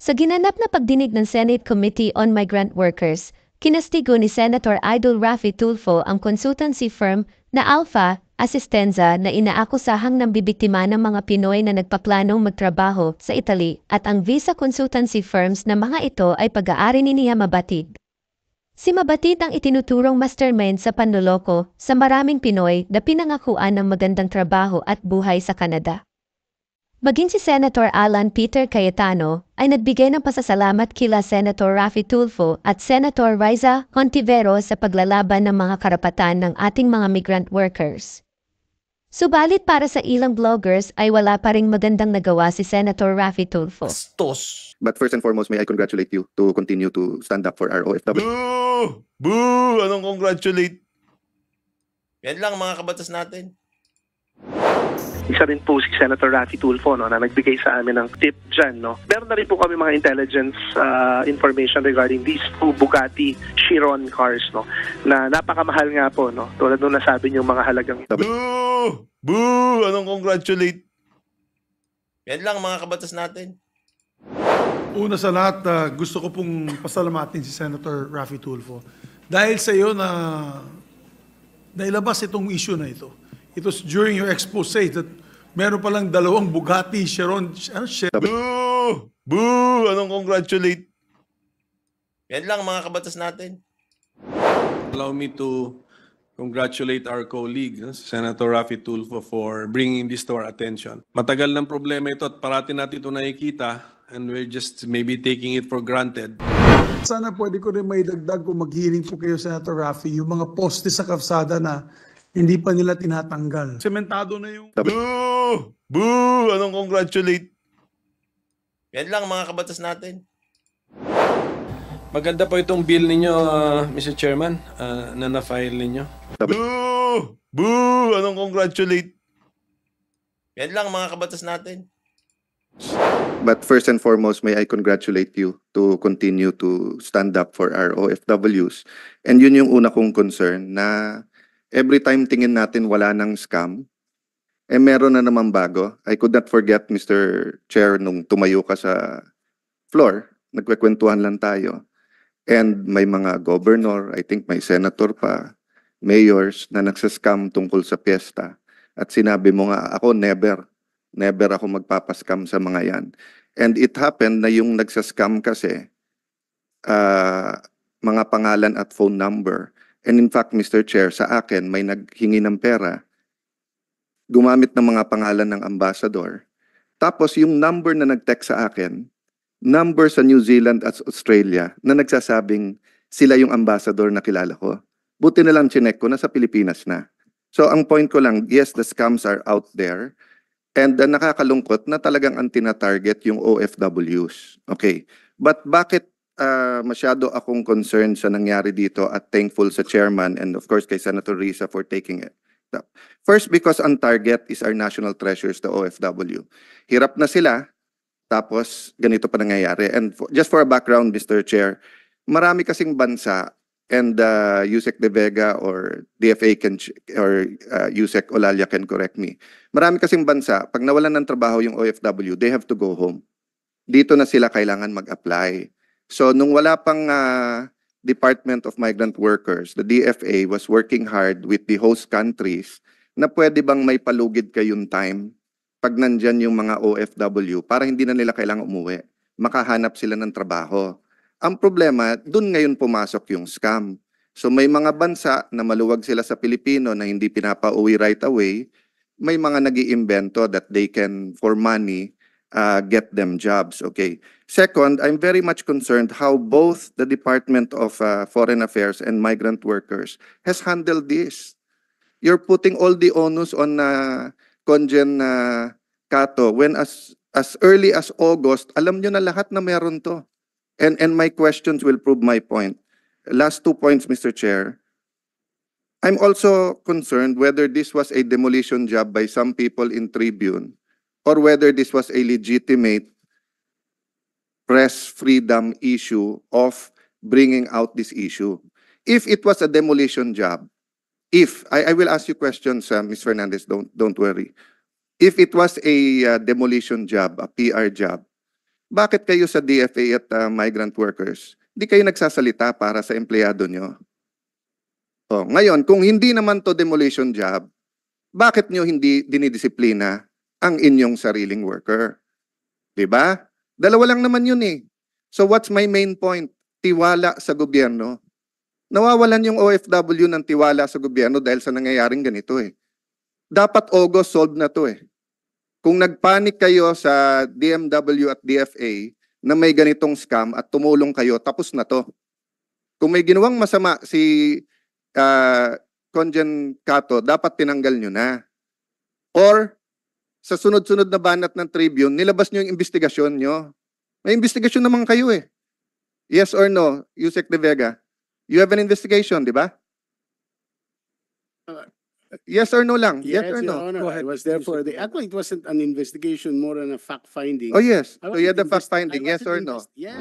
Sa ginanap na pagdinig ng Senate Committee on Migrant Workers, kinastigo ni Senator Idol Raffy Tulfo ang consultancy firm na Alpha Assistenza na inaakusahang nambibiktima ng mga Pinoy na nagpaplanong magtrabaho sa Italy at ang visa consultancy firms na mga ito ay pag-aari ni Nia Mabatid. Si Mabatid ang itinuturong mastermind sa panloloko sa maraming Pinoy na pinangakuan ng magandang trabaho at buhay sa Canada. Maging si Senator Alan Peter Cayetano ay nagbigay ng pasasalamat kila Senator Raffy Tulfo at Senator Riza Hontiveros sa paglalaban ng mga karapatan ng ating mga migrant workers. Subalit para sa ilang bloggers ay wala pa ring magandang nagawa si Senator Raffy Tulfo. Bastos. But first and foremost, may I congratulate you to continue to stand up for our OFW. Boo! Boo! Anong congratulate? Yan lang mga kabatas natin. Isa rin po si Senator Raffy Tulfo, no, na nagbigay sa amin ng tip dyan. No. Meron na rin po kami mga intelligence information regarding these two Bugatti Chiron cars, no, na napakamahal nga po. No, tulad nung nasabi niyo mga halagang ito. Boo! Boo! Anong congratulate? Yan lang mga kabatas natin. Una sa lahat, gusto ko pong pasalamatin si Senator Raffy Tulfo dahil sa iyo na nailabas itong issue na ito. It was during your expose that meron palang dalawang Bugatti Chiron. Boo! Boo! Anong congratulate? Yan lang mga kabatas natin. Allow me to congratulate our colleague, Senator Raffy Tulfo, for bringing this to our attention. Matagal ng problema ito at parati natin ito nakikita and we're just maybe taking it for granted. Sana pwede ko rin may dagdag kung mag-hearing po kayo, Senator Raffy, yung mga poste sa kalsada na hindi pa nila tinatanggal. Sementado na yung... Boo! Boo! Anong congratulate? Yan lang mga kabatas natin. Maganda po itong bill ninyo, Mr. Chairman, na na-file ninyo. Boo! Boo! Anong congratulate? Yan lang mga kabatas natin. But first and foremost, may I congratulate you to continue to stand up for our OFWs. And yun yung una kong concern na every time tingin natin wala nang scam, meron na naman bago. I could not forget, Mr. Chair, nung tumayo ka sa floor, nagkwekwentuhan lang tayo. And may mga governor, I think may senator pa, mayors na nagsascam tungkol sa piyesta. At sinabi mo nga, ako never ako magpapascam sa mga yan. And it happened na yung nagsascam kasi, mga pangalan at phone number. And in fact, Mr. Chair, sa akin, may naghingi ng pera, gumamit ng mga pangalan ng ambassador. Tapos yung number na nag-text sa akin, number sa New Zealand at Australia na nagsasabing sila yung ambassador na kilala ko. Buti na lang chinek ko, nasa Pilipinas na. So ang point ko lang, yes, the scams are out there. And nakakalungkot na talagang ang tina-target yung OFWs. Okay. But bakit masyado akong concerned sa nangyari dito at thankful sa chairman and of course kay Senator Riza for taking it up. First, because ang target is our national treasures, the OFW. Hirap na sila, tapos ganito pa nangyayari. And just for a background, Mr. Chair, marami kasing bansa and Yusek De Vega or DFA can, or Yusek Olalia can correct me. Marami kasing bansa, pag nawalan ng trabaho yung OFW, they have to go home. Dito na sila kailangan mag-apply. So, nung wala pang Department of Migrant Workers, the DFA was working hard with the host countries na pwede bang may palugid kayong time pag nandyan yung mga OFW para hindi na nila kailangang umuwi. Makahanap sila ng trabaho. Ang problema, dun ngayon pumasok yung scam. So, may mga bansa na maluwag sila sa Pilipino na hindi pinapauwi right away. May mga nag-iimbento that they can, for money, get them jobs. Okay. Second, I'm very much concerned how both the Department of Foreign Affairs and Migrant Workers has handled this. You're putting all the onus on Conjen Cato when as early as August, alam nyo na lahat na meron to. And my questions will prove my point. Last 2 points, Mr. Chair. I'm also concerned whether this was a demolition job by some people in Tribune or whether this was a legitimate press freedom issue of bringing out this issue. If it was a demolition job, I will ask you questions, Ms. Fernandez, don't worry. If it was a demolition job, a PR job, bakit kayo sa DFA at migrant workers, di kayo nagsasalita para sa empleyado nyo? Oh, ngayon, kung hindi naman to demolition job, bakit nyo hindi dinidisiplina ang inyong sariling worker? Diba? Dalawa lang naman yun eh. So what's my main point? Tiwala sa gobyerno. Nawawalan yung OFW ng tiwala sa gobyerno dahil sa nangyayaring ganito eh. Dapat August solve na to eh. Kung nagpanik kayo sa DMW at DFA na may ganitong scam at tumulong kayo, tapos na to. Kung may ginawang masama si Conjen Cato, dapat tinanggal nyo na. Or, sa sunod-sunod na banat ng Tribune, nilabas nyo yung investigasyon nyo. May investigasyon naman kayo eh. Yes or no, Yusek De Vega? You have an investigation, di ba? Yes or no lang? Yes, or Your no? Honor, I was there for actually it wasn't an investigation, more than a fact finding. Oh yes. I So you had the wasn't fact finding, yes I or wasn't no? Yes.